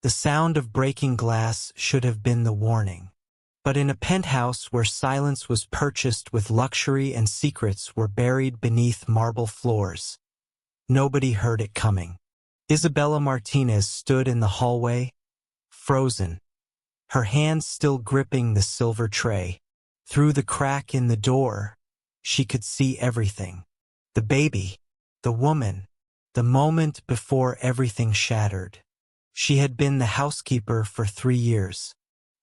The sound of breaking glass should have been the warning. But in a penthouse where silence was purchased with luxury and secrets were buried beneath marble floors, nobody heard it coming. Isabella Martinez stood in the hallway, frozen, her hands still gripping the silver tray. Through the crack in the door, she could see everything. The baby, the woman, the moment before everything shattered. She had been the housekeeper for 3 years.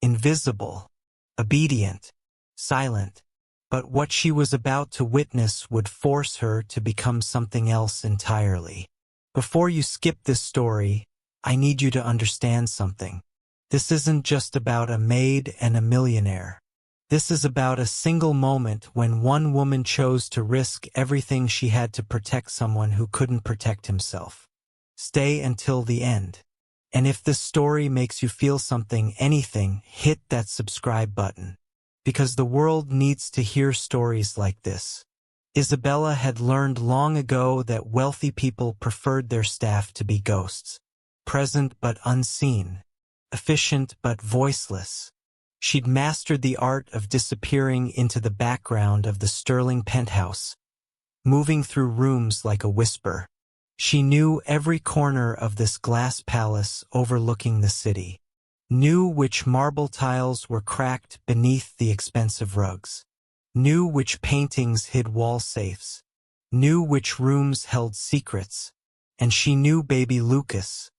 Invisible, obedient, silent. But what she was about to witness would force her to become something else entirely. Before you skip this story, I need you to understand something. This isn't just about a maid and a millionaire. This is about a single moment when one woman chose to risk everything she had to protect someone who couldn't protect himself. Stay until the end. And if this story makes you feel something, anything, hit that subscribe button. Because the world needs to hear stories like this. Isabella had learned long ago that wealthy people preferred their staff to be ghosts. Present but unseen. Efficient but voiceless. She'd mastered the art of disappearing into the background of the sterling penthouse, moving through rooms like a whisper. She knew every corner of this glass palace overlooking the city, knew which marble tiles were cracked beneath the expensive rugs, knew which paintings hid wall safes, knew which rooms held secrets, and she knew baby Lucas.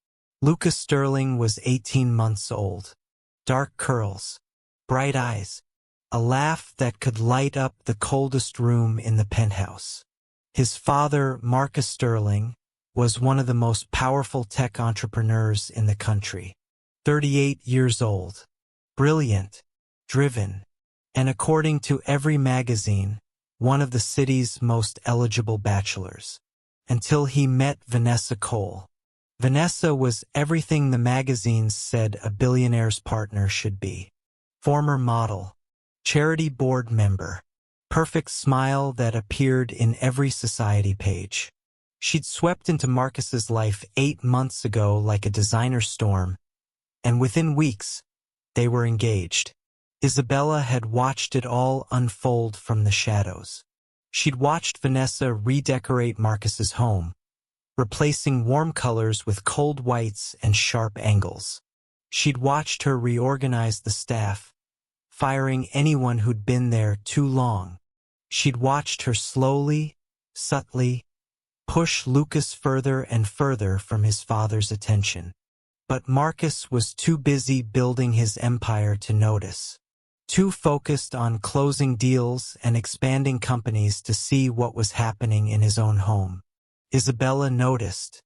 Lucas Sterling was 18 months old. Dark curls, bright eyes, a laugh that could light up the coldest room in the penthouse. His father, Marcus Sterling, was one of the most powerful tech entrepreneurs in the country. 38 years old, brilliant, driven, and according to every magazine, one of the city's most eligible bachelors. Until he met Vanessa Cole. Vanessa was everything the magazines said a billionaire's partner should be. Former model, charity board member, perfect smile that appeared in every society page. She'd swept into Marcus's life 8 months ago like a designer storm, and within weeks, they were engaged. Isabella had watched it all unfold from the shadows. She'd watched Vanessa redecorate Marcus's home, replacing warm colors with cold whites and sharp angles. She'd watched her reorganize the staff, firing anyone who'd been there too long. She'd watched her slowly, subtly, push Lucas further and further from his father's attention. But Marcus was too busy building his empire to notice. Too focused on closing deals and expanding companies to see what was happening in his own home. Isabella noticed.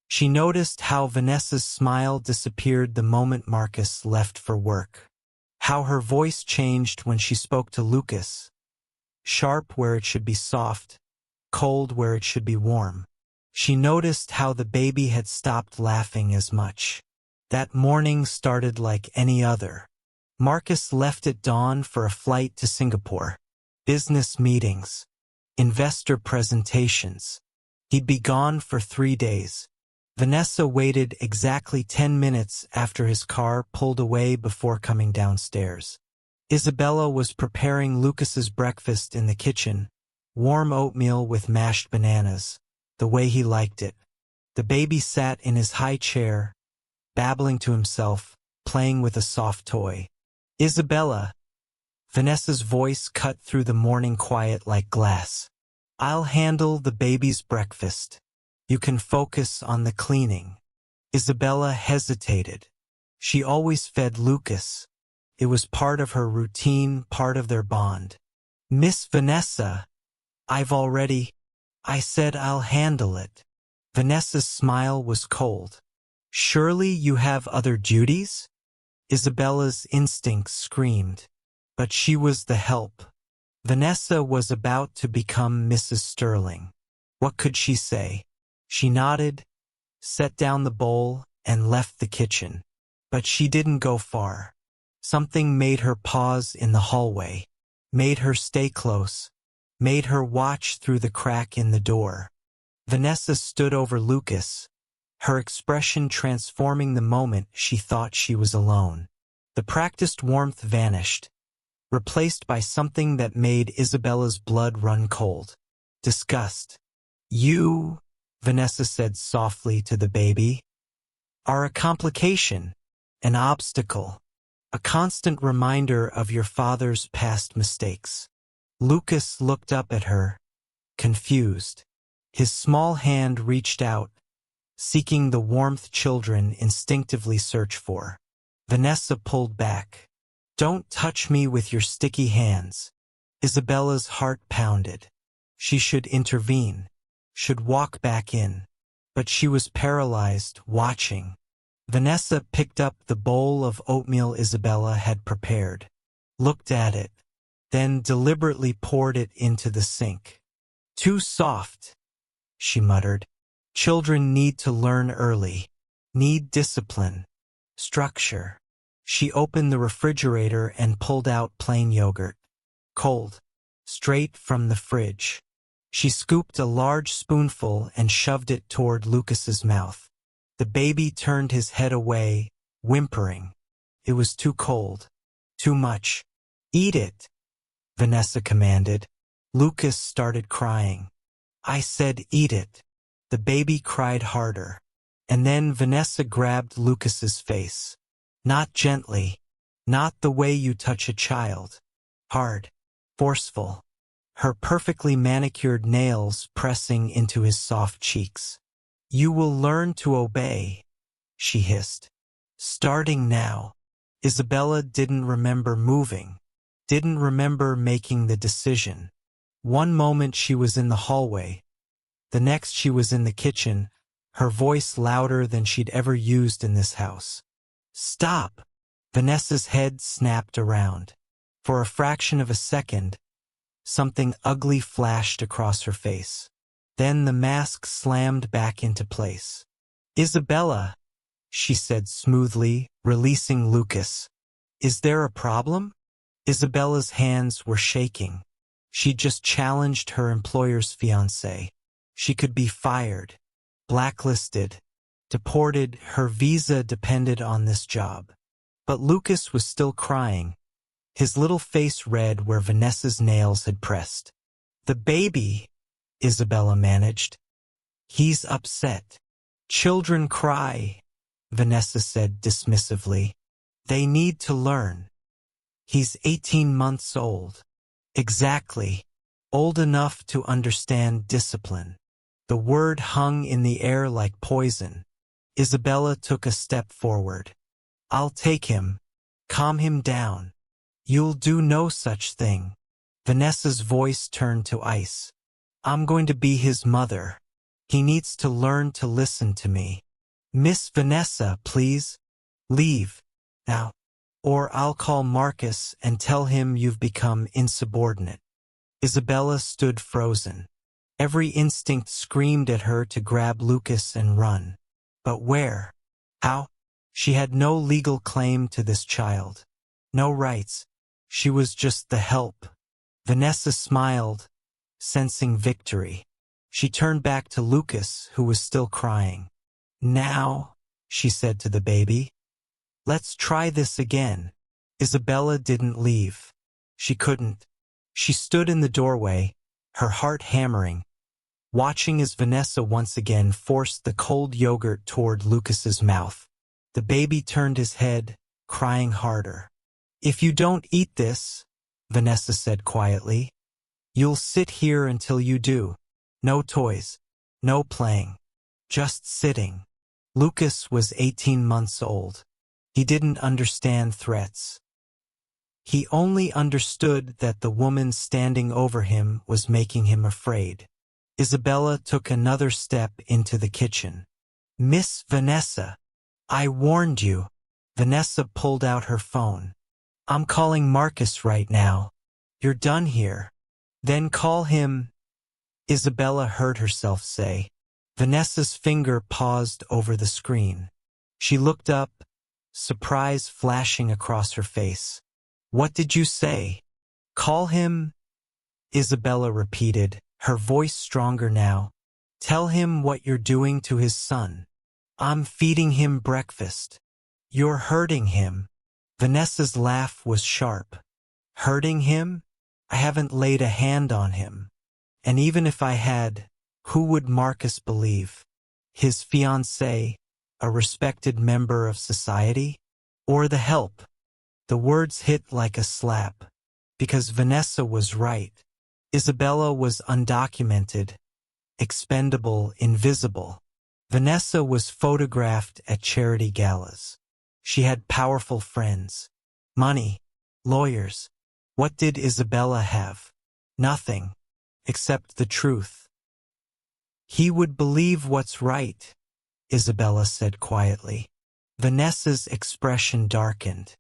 She noticed how Vanessa's smile disappeared the moment Marcus left for work. How her voice changed when she spoke to Lucas. Sharp where it should be soft, cold where it should be warm. She noticed how the baby had stopped laughing as much. That morning started like any other. Marcus left at dawn for a flight to Singapore. Business meetings. Investor presentations. He'd be gone for 3 days. Vanessa waited exactly 10 minutes after his car pulled away before coming downstairs. Isabella was preparing Lucas's breakfast in the kitchen, warm oatmeal with mashed bananas, the way he liked it. The baby sat in his high chair, babbling to himself, playing with a soft toy. Isabella. Vanessa's voice cut through the morning quiet like glass. I'll handle the baby's breakfast. You can focus on the cleaning. Isabella hesitated. She always fed Lucas. It was part of her routine, part of their bond. Miss Vanessa, I said I'll handle it. Vanessa's smile was cold. Surely you have other duties? Isabella's instincts screamed. But she was the help. Vanessa was about to become Mrs. Sterling. What could she say? She nodded, set down the bowl, and left the kitchen. But she didn't go far. Something made her pause in the hallway, made her stay close, made her watch through the crack in the door. Vanessa stood over Lucas, her expression transforming the moment she thought she was alone. The practiced warmth vanished, replaced by something that made Isabella's blood run cold. Disgust. You, Vanessa said softly to the baby, are a complication, an obstacle, a constant reminder of your father's past mistakes. Lucas looked up at her, confused. His small hand reached out, seeking the warmth children instinctively search for. Vanessa pulled back. Don't touch me with your sticky hands. Isabella's heart pounded. She should intervene, should walk back in. But she was paralyzed, watching. Vanessa picked up the bowl of oatmeal Isabella had prepared, looked at it, then deliberately poured it into the sink. Too soft, she muttered. Children need to learn early, need discipline, structure. She opened the refrigerator and pulled out plain yogurt. Cold, straight from the fridge. She scooped a large spoonful and shoved it toward Lucas's mouth. The baby turned his head away, whimpering. It was too cold. Too much. Eat it, Vanessa commanded. Lucas started crying. I said eat it. The baby cried harder. And then Vanessa grabbed Lucas's face. Not gently. Not the way you touch a child. Hard. Forceful. Her perfectly manicured nails pressing into his soft cheeks. You will learn to obey, she hissed. Starting now. Isabella didn't remember moving, didn't remember making the decision. One moment she was in the hallway, the next she was in the kitchen, her voice louder than she'd ever used in this house. Stop! Vanessa's head snapped around. For a fraction of a second, something ugly flashed across her face. Then the mask slammed back into place. Isabella, she said smoothly, releasing Lucas. Is there a problem? Isabella's hands were shaking. She'd just challenged her employer's fiancé. She could be fired, blacklisted, deported. Her visa depended on this job. But Lucas was still crying, his little face red where Vanessa's nails had pressed. The baby, Isabella managed. He's upset. Children cry, Vanessa said dismissively. They need to learn. He's 18 months old. Exactly. Old enough to understand discipline. The word hung in the air like poison. Isabella took a step forward. I'll take him. Calm him down. You'll do no such thing. Vanessa's voice turned to ice. I'm going to be his mother. He needs to learn to listen to me. Miss Vanessa, please. Leave. Now. Or I'll call Marcus and tell him you've become insubordinate. Isabella stood frozen. Every instinct screamed at her to grab Lucas and run. But where? How? She had no legal claim to this child. No rights. She was just the help. Vanessa smiled, sensing victory. She turned back to Lucas, who was still crying. Now, she said to the baby, let's try this again. Isabella didn't leave. She couldn't. She stood in the doorway, her heart hammering, watching as Vanessa once again forced the cold yogurt toward Lucas's mouth. The baby turned his head, crying harder. If you don't eat this, Vanessa said quietly, you'll sit here until you do. No toys, no playing, just sitting. Lucas was 18 months old. He didn't understand threats. He only understood that the woman standing over him was making him afraid. Isabella took another step into the kitchen. Miss Vanessa, I warned you. Vanessa pulled out her phone. I'm calling Marcus right now. You're done here. Then call him. Isabella heard herself say. Vanessa's finger paused over the screen. She looked up, surprise flashing across her face. What did you say? Call him? Isabella repeated, her voice stronger now. Tell him what you're doing to his son. I'm feeding him breakfast. You're hurting him. Vanessa's laugh was sharp. Hurting him? I haven't laid a hand on him. And even if I had, who would Marcus believe? His fiancée, a respected member of society? Or the help? The words hit like a slap. Because Vanessa was right. Isabella was undocumented, expendable, invisible. Vanessa was photographed at charity galas. She had powerful friends, money, lawyers. What did Isabella have? Nothing, except the truth. He would believe what's right, Isabella said quietly. Vanessa's expression darkened.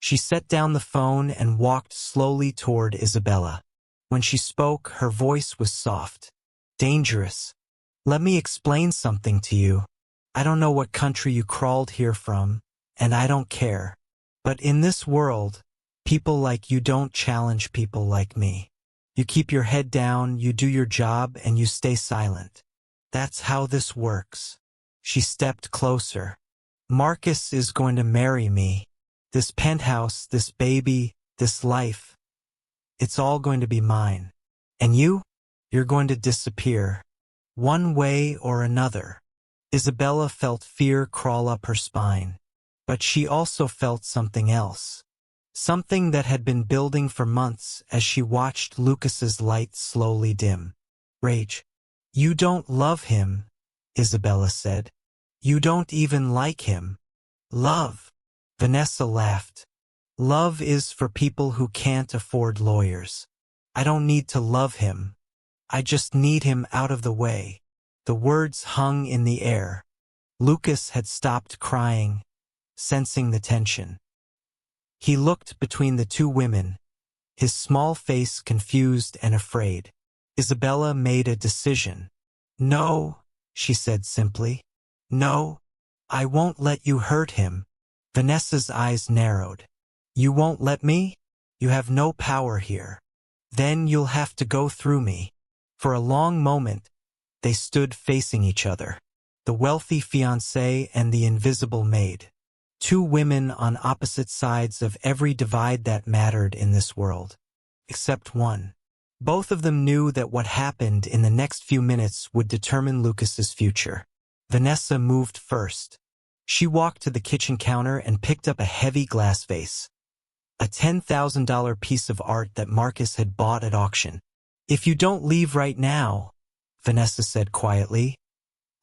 She set down the phone and walked slowly toward Isabella. When she spoke, her voice was soft. Dangerous. Let me explain something to you. I don't know what country you crawled here from, and I don't care. But in this world, people like you don't challenge people like me. You keep your head down, you do your job, and you stay silent. That's how this works. She stepped closer. Marcus is going to marry me. This penthouse, this baby, this life. It's all going to be mine. And you? You're going to disappear. One way or another. Isabella felt fear crawl up her spine. But she also felt something else. Something that had been building for months as she watched Lucas's light slowly dim. Rage. You don't love him, Isabella said. You don't even like him. Love. Vanessa laughed. Love is for people who can't afford lawyers. I don't need to love him. I just need him out of the way. The words hung in the air. Lucas had stopped crying, sensing the tension. He looked between the two women, his small face confused and afraid. Isabella made a decision. No, she said simply. No, I won't let you hurt him. Vanessa's eyes narrowed. You won't let me? You have no power here. Then you'll have to go through me. For a long moment, they stood facing each other. The wealthy fiancé and the invisible maid. Two women on opposite sides of every divide that mattered in this world. Except one. Both of them knew that what happened in the next few minutes would determine Lucas's future. Vanessa moved first. She walked to the kitchen counter and picked up a heavy glass vase. A $10,000 piece of art that Marcus had bought at auction. If you don't leave right now, Vanessa said quietly,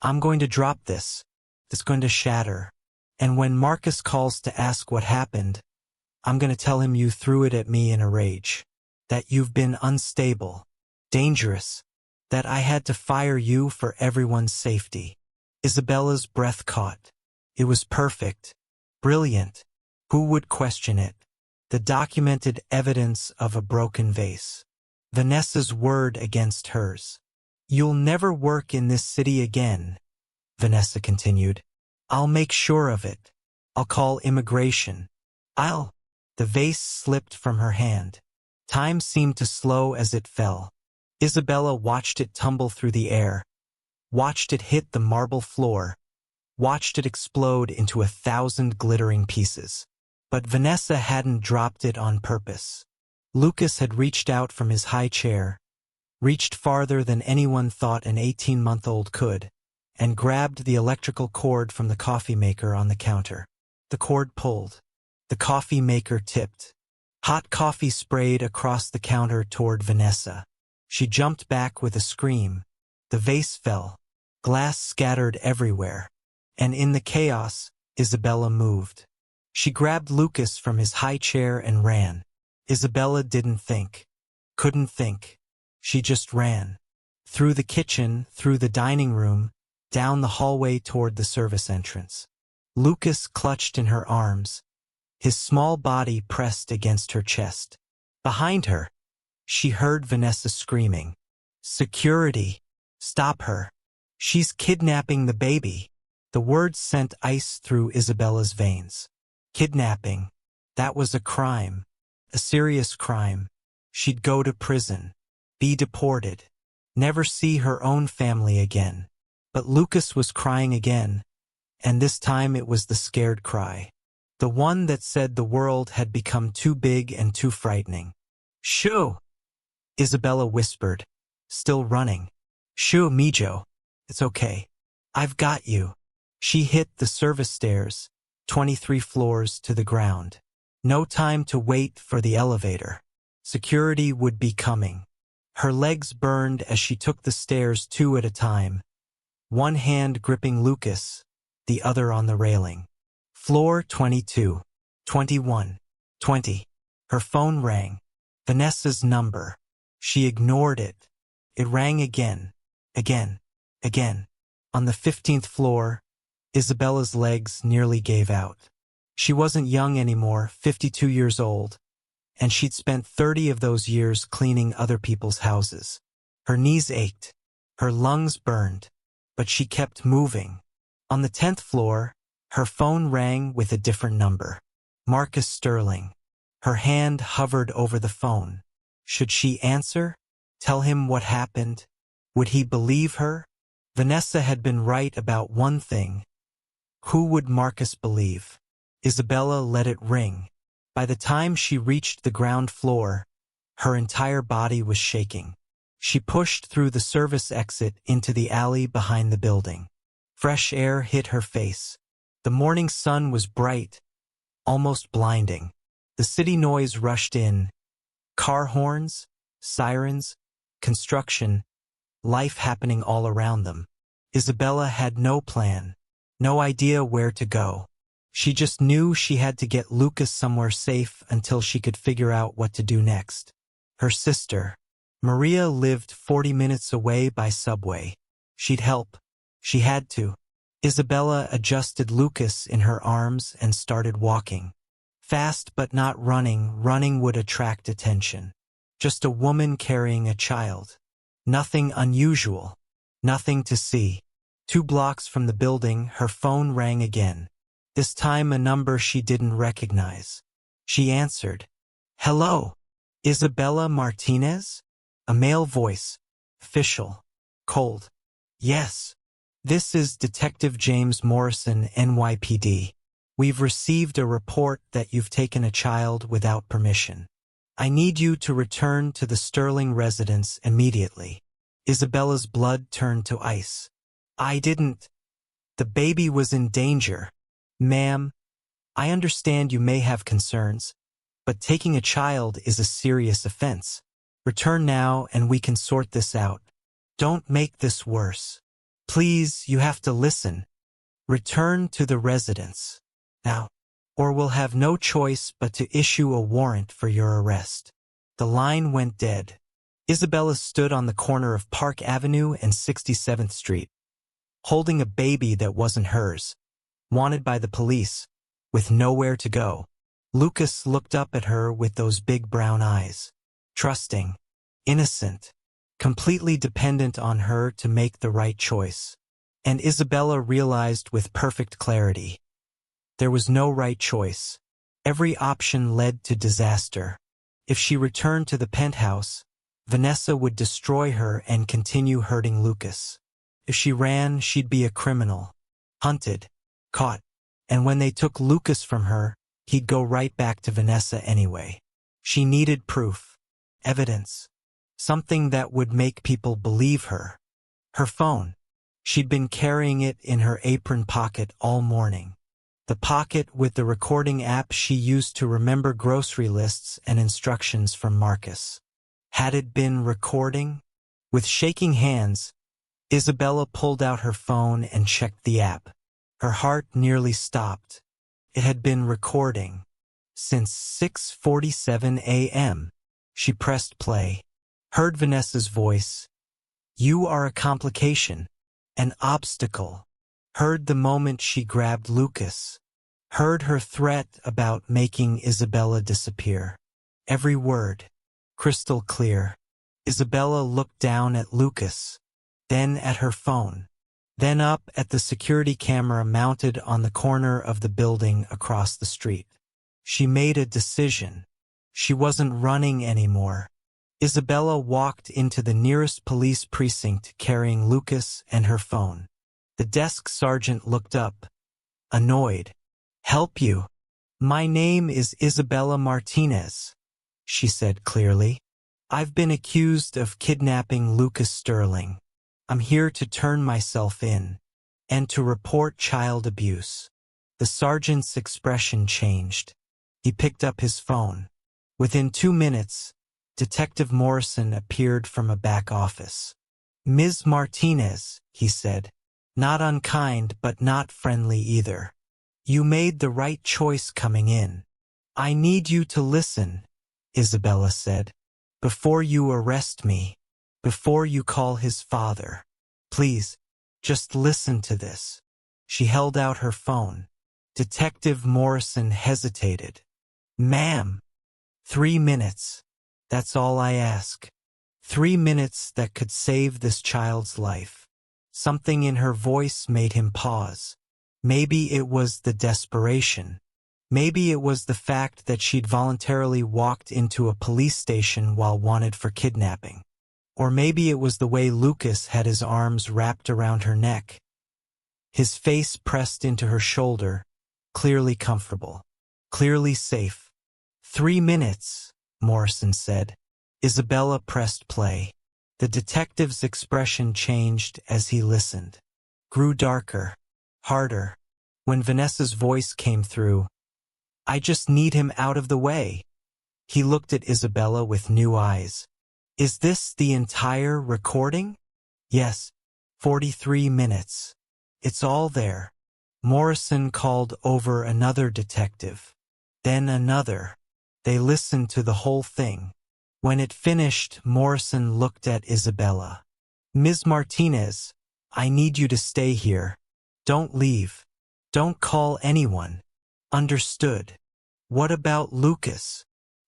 I'm going to drop this. It's going to shatter. And when Marcus calls to ask what happened, I'm going to tell him you threw it at me in a rage. That you've been unstable, dangerous, that I had to fire you for everyone's safety. Isabella's breath caught. It was perfect, brilliant. Who would question it? The documented evidence of a broken vase. Vanessa's word against hers. You'll never work in this city again, Vanessa continued. I'll make sure of it. I'll call immigration. The vase slipped from her hand. Time seemed to slow as it fell. Isabella watched it tumble through the air, watched it hit the marble floor, watched it explode into 1,000 glittering pieces. But Vanessa hadn't dropped it on purpose. Lucas had reached out from his high chair, reached farther than anyone thought an 18-month-old could, and grabbed the electrical cord from the coffee maker on the counter. The cord pulled. The coffee maker tipped. Hot coffee sprayed across the counter toward Vanessa. She jumped back with a scream. The vase fell. Glass scattered everywhere. And in the chaos, Isabella moved. She grabbed Lucas from his high chair and ran. Isabella didn't think. Couldn't think. She just ran. Through the kitchen, through the dining room, down the hallway toward the service entrance. Lucas clutched in her arms, his small body pressed against her chest. Behind her, she heard Vanessa screaming. Security! Stop her! She's kidnapping the baby! The words sent ice through Isabella's veins. Kidnapping. That was a crime. A serious crime. She'd go to prison. Be deported. Never see her own family again. But Lucas was crying again. and this time it was the scared cry. The one that said the world had become too big and too frightening. "Shoo!" Isabella whispered, still running. "Shoo, Mijo. It's okay. I've got you." She hit the service stairs, 23 floors to the ground. No time to wait for the elevator. Security would be coming. Her legs burned as she took the stairs 2 at a time, one hand gripping Lucas, the other on the railing. Floor 22, 21, 20. Her phone rang. Vanessa's number. She ignored it. It rang again, again, again. On the 15th floor, Isabella's legs nearly gave out. She wasn't young anymore, 52 years old, and she'd spent 30 of those years cleaning other people's houses. Her knees ached, her lungs burned, but she kept moving. On the 10th floor, her phone rang with a different number. Marcus Sterling. Her hand hovered over the phone. Should she answer? Tell him what happened? Would he believe her? Vanessa had been right about one thing. Who would Marcus believe? Isabella let it ring. By the time she reached the ground floor, her entire body was shaking. She pushed through the service exit into the alley behind the building. Fresh air hit her face. The morning sun was bright, almost blinding. The city noise rushed in. Car horns, sirens, construction, life happening all around them. Isabella had no plan, no idea where to go. She just knew she had to get Lucas somewhere safe until she could figure out what to do next. Her sister, Maria, lived 40 minutes away by subway. She'd help. She had to. Isabella adjusted Lucas in her arms and started walking. Fast but not running. Running would attract attention. Just a woman carrying a child. Nothing unusual. Nothing to see. 2 blocks from the building, her phone rang again. This time a number she didn't recognize. She answered. "Hello, Isabella Martinez?" A male voice. Official. Cold. "Yes. This is Detective James Morrison, NYPD. We've received a report that you've taken a child without permission. I need you to return to the Sterling residence immediately." Isabella's blood turned to ice. "I didn't. The baby was in danger. Ma'am, I understand you may have concerns, but taking a child is a serious offense. Return now and we can sort this out. Don't make this worse. Please, you have to listen. Return to the residence now, or we'll have no choice but to issue a warrant for your arrest." The line went dead. Isabella stood on the corner of Park Avenue and 67th Street, holding a baby that wasn't hers, wanted by the police, with nowhere to go. Lucas looked up at her with those big brown eyes, trusting, innocent, completely dependent on her to make the right choice. And Isabella realized with perfect clarity, there was no right choice. Every option led to disaster. If she returned to the penthouse, Vanessa would destroy her and continue hurting Lucas. If she ran, she'd be a criminal, hunted, caught, and when they took Lucas from her, he'd go right back to Vanessa anyway. She needed proof, evidence, something that would make people believe her. Her phone. She'd been carrying it in her apron pocket all morning. The pocket with the recording app she used to remember grocery lists and instructions from Marcus. Had it been recording? With shaking hands, Isabella pulled out her phone and checked the app. Her heart nearly stopped. It had been recording. Since 6:47 a.m. She pressed play. Heard Vanessa's voice. "You are a complication, an obstacle." Heard the moment she grabbed Lucas. Heard her threat about making Isabella disappear. Every word, crystal clear. Isabella looked down at Lucas, then at her phone, then up at the security camera mounted on the corner of the building across the street. She made a decision. She wasn't running anymore. Isabella walked into the nearest police precinct carrying Lucas and her phone. The desk sergeant looked up, annoyed. "Help you? My name is Isabella Martinez," she said clearly. "I've been accused of kidnapping Lucas Sterling. I'm here to turn myself in and to report child abuse." The sergeant's expression changed. He picked up his phone. Within 2 minutes, Detective Morrison appeared from a back office. "Ms. Martinez," he said, "not unkind but not friendly either. You made the right choice coming in. I need you to listen," Isabella said, "before you arrest me, before you call his father. Please, just listen to this." She held out her phone. Detective Morrison hesitated. "Ma'am, 3 minutes. That's all I ask. 3 minutes that could save this child's life." Something in her voice made him pause. Maybe it was the desperation. Maybe it was the fact that she'd voluntarily walked into a police station while wanted for kidnapping. Or maybe it was the way Lucas had his arms wrapped around her neck. His face pressed into her shoulder, clearly comfortable, clearly safe. 3 minutes, Morrison said. Isabella pressed play. The detective's expression changed as he listened. Grew darker, harder. When Vanessa's voice came through, "I just need him out of the way." He looked at Isabella with new eyes. "Is this the entire recording?" "Yes, 43 minutes. It's all there." Morrison called over another detective, then another. They listened to the whole thing. When it finished, Morrison looked at Isabella. "Ms. Martinez, I need you to stay here. Don't leave. Don't call anyone. Understood? What about Lucas?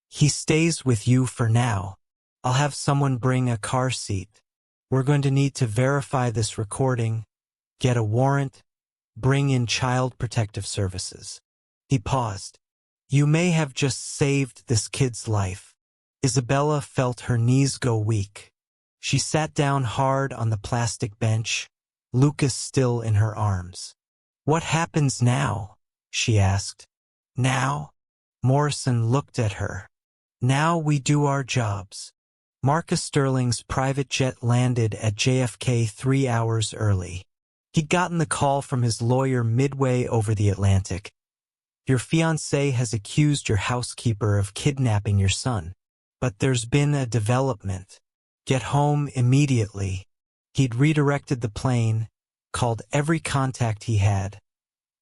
He stays with you for now. I'll have someone bring a car seat. We're going to need to verify this recording, get a warrant, bring in Child Protective Services." He paused. "You may have just saved this kid's life." Isabella felt her knees go weak. She sat down hard on the plastic bench, Lucas still in her arms. "What happens now?" she asked. "Now?" Morrison looked at her. "Now we do our jobs." Marcus Sterling's private jet landed at JFK 3 hours early. He'd gotten the call from his lawyer midway over the Atlantic. "Your fiancé has accused your housekeeper of kidnapping your son. But there's been a development. Get home immediately." He'd redirected the plane, called every contact he had,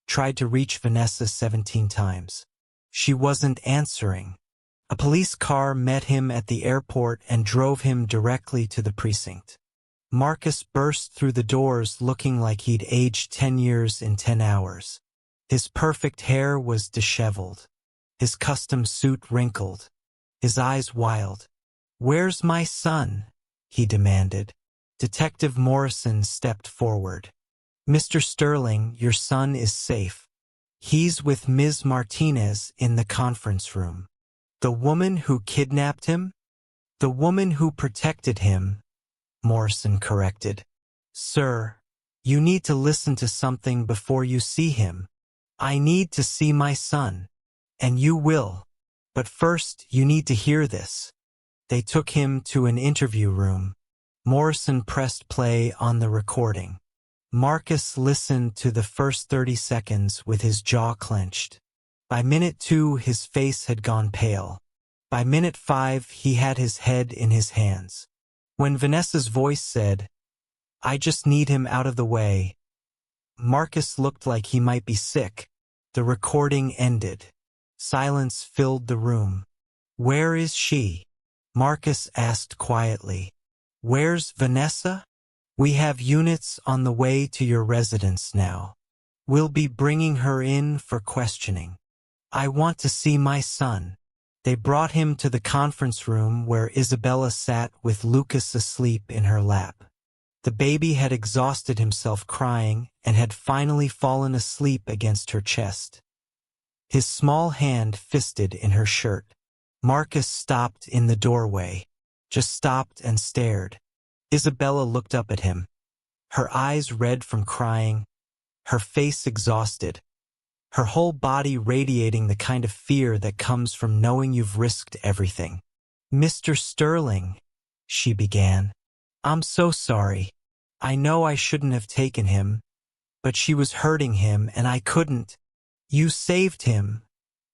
tried to reach Vanessa 17 times. She wasn't answering. A police car met him at the airport and drove him directly to the precinct. Marcus burst through the doors looking like he'd aged 10 years in 10 hours. His perfect hair was disheveled, his custom suit wrinkled, his eyes wild. "Where's my son?" he demanded. Detective Morrison stepped forward. "Mr. Sterling, your son is safe. He's with Ms. Martinez in the conference room." "The woman who kidnapped him?" "The woman who protected him," Morrison corrected. "Sir, you need to listen to something before you see him. I need to see my son. And you will. But first, you need to hear this." They took him to an interview room. Morrison pressed play on the recording. Marcus listened to the first 30 seconds with his jaw clenched. By minute 2, his face had gone pale. By minute 5, he had his head in his hands. When Vanessa's voice said, "I just need him out of the way," Marcus looked like he might be sick. The recording ended. Silence filled the room. "Where is she?" Marcus asked quietly. "Where's Vanessa?" "We have units on the way to your residence now. We'll be bringing her in for questioning. I want to see my son." They brought him to the conference room where Isabella sat with Lucas asleep in her lap. The baby had exhausted himself crying and had finally fallen asleep against her chest. His small hand fisted in her shirt. Marcus stopped in the doorway, just stopped and stared. Isabella looked up at him, her eyes red from crying, her face exhausted. her whole body radiating the kind of fear that comes from knowing you've risked everything. "Mr. Sterling," she began, "I'm so sorry. I know I shouldn't have taken him, but she was hurting him and I couldn't." "You saved him,"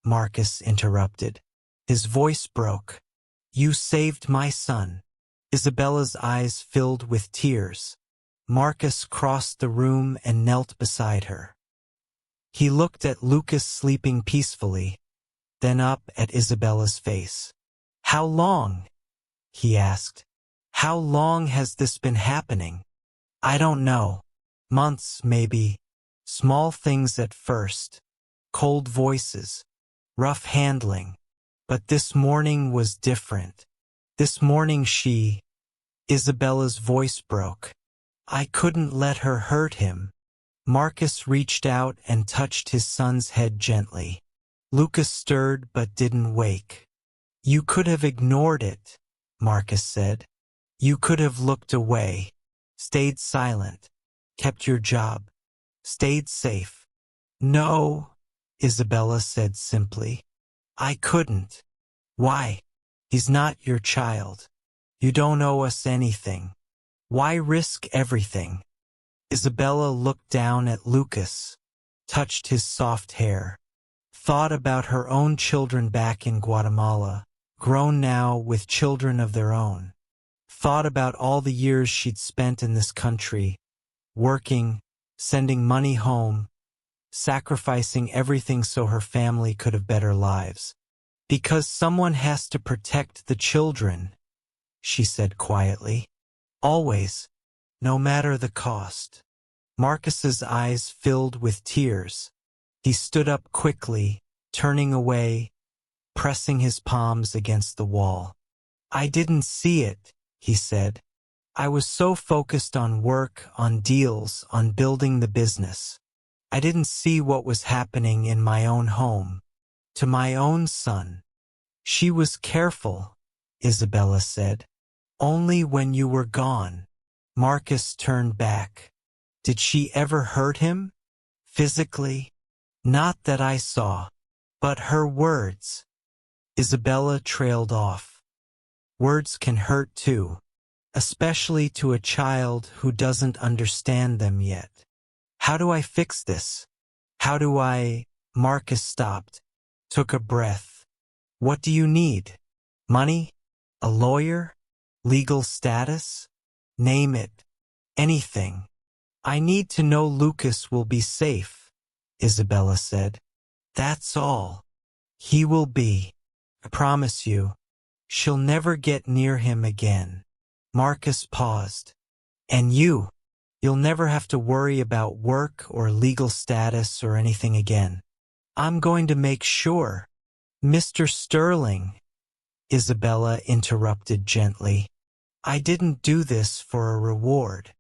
Marcus interrupted. His voice broke. "You saved my son." Isabella's eyes filled with tears. Marcus crossed the room and knelt beside her. He looked at Lucas sleeping peacefully, then up at Isabella's face. "How long?" he asked. "How long has this been happening?" "I don't know. Months, maybe. Small things at first. Cold voices. Rough handling. But this morning was different. This morning Isabella's voice broke. "I couldn't let her hurt him." Marcus reached out and touched his son's head gently. Lucas stirred but didn't wake. "You could have ignored it," Marcus said. "You could have looked away, stayed silent, kept your job, stayed safe." "No," Isabella said simply. "I couldn't." "Why? He's not your child. You don't owe us anything. Why risk everything?" Isabella looked down at Lucas, touched his soft hair, thought about her own children back in Guatemala, grown now with children of their own, thought about all the years she'd spent in this country, working, sending money home, sacrificing everything so her family could have better lives. "Because someone has to protect the children," she said quietly. "Always, no matter the cost." Marcus's eyes filled with tears. He stood up quickly, turning away, pressing his palms against the wall. "I didn't see it," he said. "I was so focused on work, on deals, on building the business. I didn't see what was happening in my own home, to my own son." "She was careful," Isabella said. "Only when you were gone." Marcus turned back. "Did she ever hurt him? Physically?" "Not that I saw. But her words." Isabella trailed off. "Words can hurt too, especially to a child who doesn't understand them yet." "How do I fix this? How do I—" Marcus stopped, took a breath. "What do you need? Money? A lawyer? Legal status? Name it. Anything." "I need to know Lucas will be safe," Isabella said. "That's all. He will be. I promise you. She'll never get near him again." Marcus paused. "And you'll never have to worry about work or legal status or anything again. I'm going to make sure." "Mr. Sterling," Isabella interrupted gently, "I didn't do this for a reward."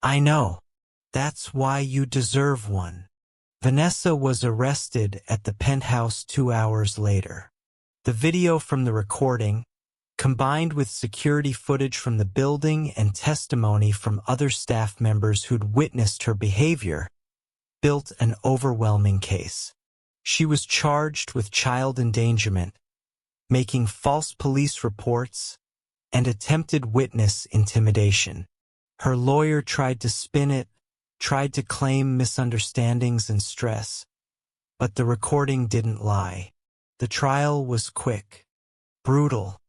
"I know. That's why you deserve one." Vanessa was arrested at the penthouse 2 hours later. The video from the recording, combined with security footage from the building and testimony from other staff members who'd witnessed her behavior, built an overwhelming case. She was charged with child endangerment, making false police reports, and attempted witness intimidation. Her lawyer tried to spin it, tried to claim misunderstandings and stress, but the recording didn't lie. The trial was quick, brutal.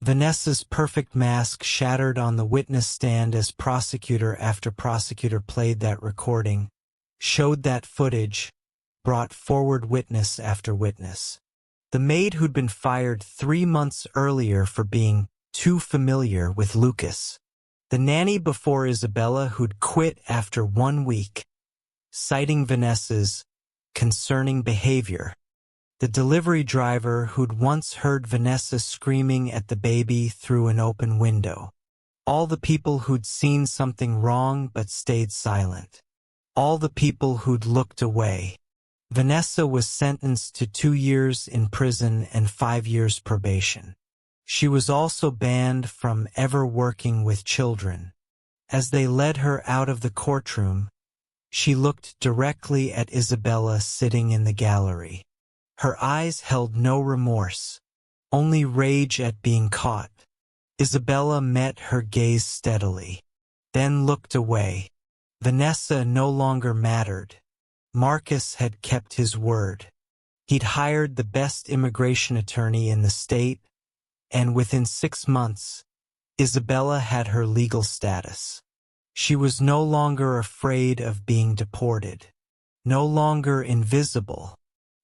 Vanessa's perfect mask shattered on the witness stand as prosecutor after prosecutor played that recording, showed that footage, brought forward witness after witness. The maid who'd been fired 3 months earlier for being too familiar with Lucas. The nanny before Isabella who'd quit after 1 week, citing Vanessa's concerning behavior. The delivery driver who'd once heard Vanessa screaming at the baby through an open window. All the people who'd seen something wrong but stayed silent. All the people who'd looked away. Vanessa was sentenced to 2 years in prison and 5 years probation. She was also banned from ever working with children. As they led her out of the courtroom, She looked directly at Isabella sitting in the gallery. Her eyes held no remorse, only rage at being caught. Isabella met her gaze steadily, then looked away. Vanessa no longer mattered. Marcus had kept his word. He'd hired the best immigration attorney in the state, and within 6 months, Isabella had her legal status. She was no longer afraid of being deported, no longer invisible.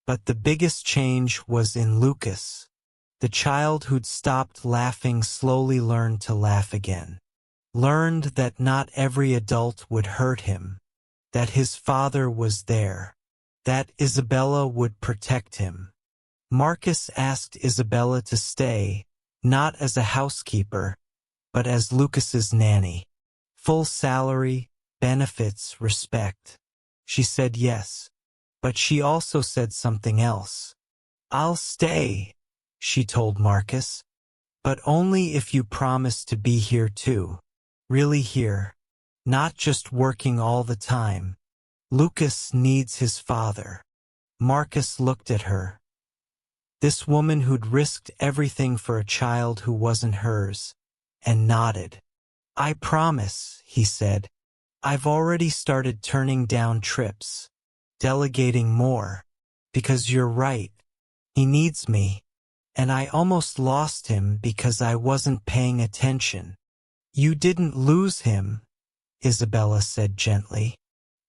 But the biggest change was in Lucas. The child who'd stopped laughing slowly learned to laugh again. Learned that not every adult would hurt him, that his father was there, that Isabella would protect him. Marcus asked Isabella to stay, not as a housekeeper, but as Lucas's nanny. Full salary, benefits, respect. She said yes, but she also said something else. "I'll stay," she told Marcus, "but only if you promise to be here too. Really here. Not just working all the time. Lucas needs his father." Marcus looked at her. This woman who'd risked everything for a child who wasn't hers, and nodded. "I promise," he said. "I've already started turning down trips, delegating more, because you're right. He needs me. And I almost lost him because I wasn't paying attention." "You didn't lose him," Isabella said gently.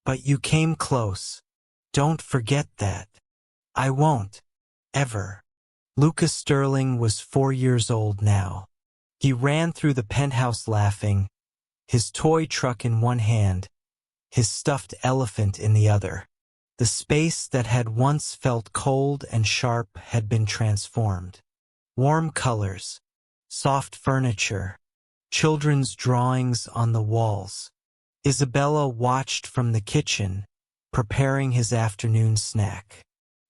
"But you came close. Don't forget that." "I won't. Ever." Lucas Sterling was 4 years old now. He ran through the penthouse laughing, his toy truck in one hand, his stuffed elephant in the other. The space that had once felt cold and sharp had been transformed. Warm colors, soft furniture, children's drawings on the walls. Isabella watched from the kitchen, preparing his afternoon snack.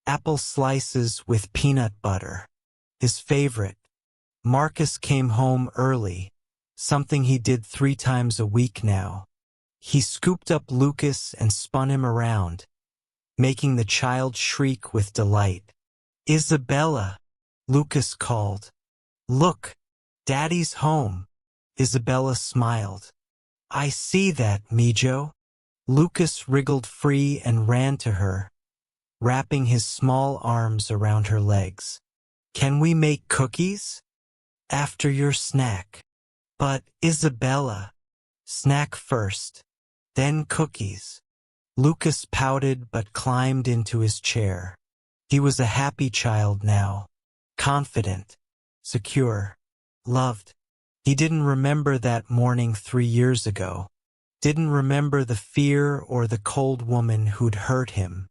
Apple slices with peanut butter. His favorite. Marcus came home early, something he did 3 times a week now. He scooped up Lucas and spun him around, making the child shriek with delight. "Isabella," Lucas called. "Look, Daddy's home." Isabella smiled. "I see that, Mijo." Lucas wriggled free and ran to her, wrapping his small arms around her legs. "Can we make cookies?" "After your snack." "But, Isabella." "Snack first, then cookies." Lucas pouted but climbed into his chair. He was a happy child now, confident, secure, loved. He didn't remember that morning 3 years ago. Didn't remember the fear or the cold woman who'd hurt him.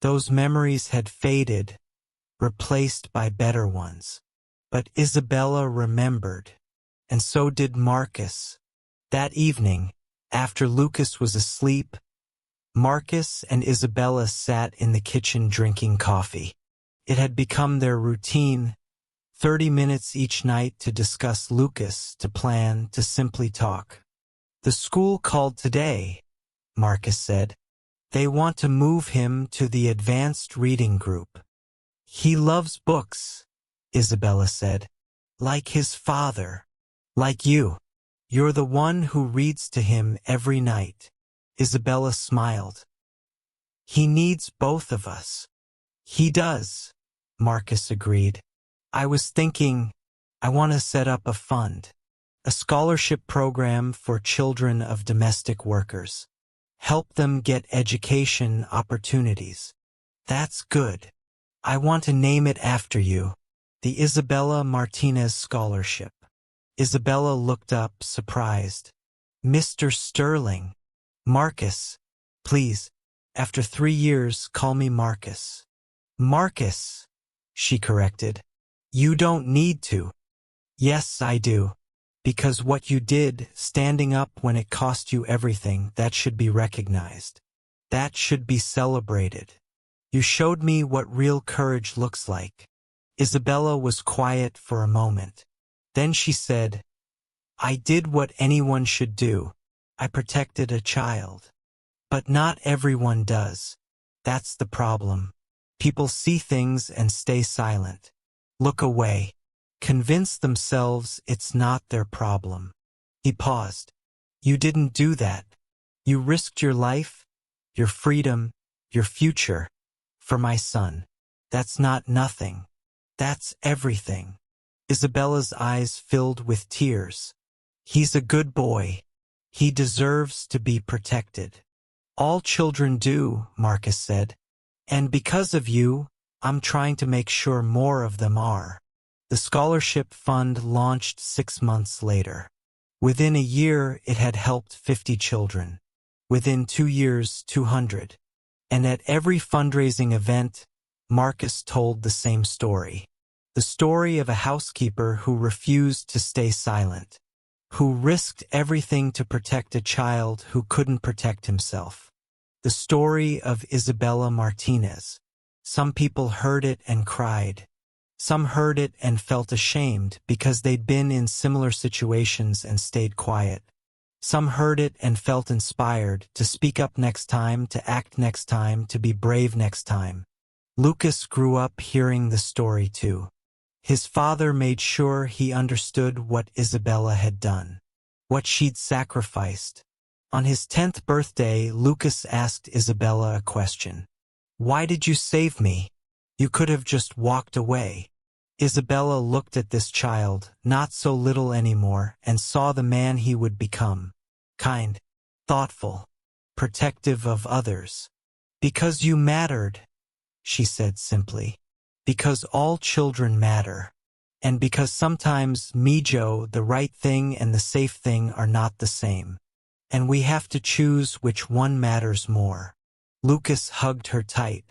Those memories had faded, replaced by better ones. But Isabella remembered, and so did Marcus. That evening, after Lucas was asleep, Marcus and Isabella sat in the kitchen drinking coffee. It had become their routine, 30 minutes each night to discuss Lucas, to plan, to simply talk. "The school called today," Marcus said. "They want to move him to the advanced reading group." "He loves books," Isabella said. "Like his father. Like you. You're the one who reads to him every night." Isabella smiled. "He needs both of us." "He does," Marcus agreed. "I was thinking, I want to set up a fund. A scholarship program for children of domestic workers. Help them get education opportunities." "That's good. I want to name it after you. The Isabella Martinez Scholarship." Isabella looked up, surprised. "Mr. Sterling." "Marcus. Please, after 3 years, call me Marcus." "Marcus," she corrected. "You don't need to." "Yes, I do. Because what you did, standing up when it cost you everything, that should be recognized. That should be celebrated. You showed me what real courage looks like." Isabella was quiet for a moment. Then she said, "I did what anyone should do. I protected a child." But not everyone does. That's the problem. People see things and stay silent. Look away. Convince themselves it's not their problem. He paused. You didn't do that. You risked your life, your freedom, your future, for my son. That's not nothing. That's everything. Isabella's eyes filled with tears. He's a good boy. He deserves to be protected. All children do, Marcus said. And because of you, I'm trying to make sure more of them are. The scholarship fund launched 6 months later. Within a year, it had helped 50 children. Within 2 years, 200. And at every fundraising event, Marcus told the same story. The story of a housekeeper who refused to stay silent, who risked everything to protect a child who couldn't protect himself. The story of Isabella Martinez. Some people heard it and cried. Some heard it and felt ashamed because they'd been in similar situations and stayed quiet. Some heard it and felt inspired to speak up next time, to act next time, to be brave next time. Lucas grew up hearing the story too. His father made sure he understood what Isabella had done, what she'd sacrificed. On his 10th birthday, Lucas asked Isabella a question. Why did you save me? You could have just walked away. Isabella looked at this child, not so little anymore, and saw the man he would become. Kind, thoughtful, protective of others. Because you mattered, she said simply. Because all children matter. And because sometimes, Mijo, the right thing and the safe thing are not the same. And we have to choose which one matters more. Lucas hugged her tight.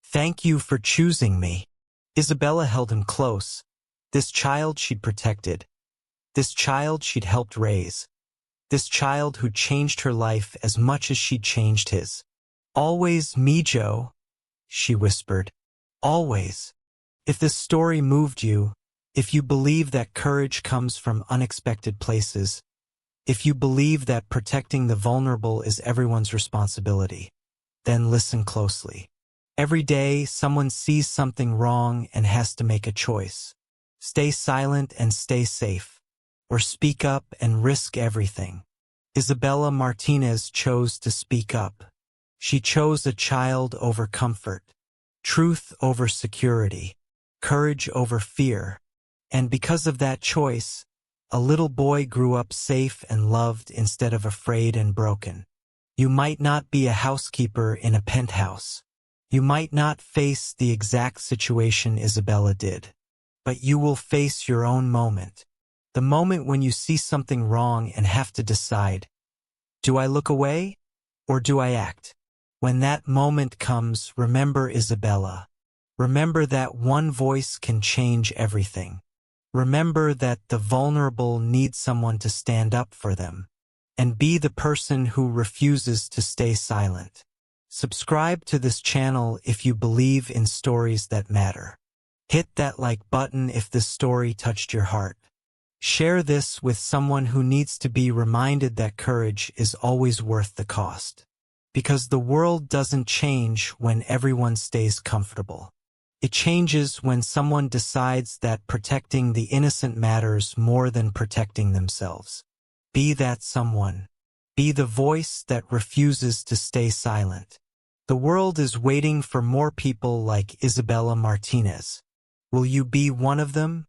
Thank you for choosing me. Isabella held him close. This child she'd protected. This child she'd helped raise. This child who'd changed her life as much as she'd changed his. Always, Mijo, she whispered. Always. If this story moved you, if you believe that courage comes from unexpected places, if you believe that protecting the vulnerable is everyone's responsibility, then listen closely. Every day, someone sees something wrong and has to make a choice. Stay silent and stay safe, or speak up and risk everything. Isabella Martinez chose to speak up. She chose a child over comfort, truth over security, courage over fear. And because of that choice, a little boy grew up safe and loved instead of afraid and broken. You might not be a housekeeper in a penthouse. You might not face the exact situation Isabella did. But you will face your own moment. The moment when you see something wrong and have to decide, do I look away or do I act? When that moment comes, remember Isabella. Remember that one voice can change everything. Remember that the vulnerable need someone to stand up for them. And be the person who refuses to stay silent. Subscribe to this channel if you believe in stories that matter. Hit that like button if this story touched your heart. Share this with someone who needs to be reminded that courage is always worth the cost. Because the world doesn't change when everyone stays comfortable. It changes when someone decides that protecting the innocent matters more than protecting themselves. Be that someone. Be the voice that refuses to stay silent. The world is waiting for more people like Isabella Martinez. Will you be one of them?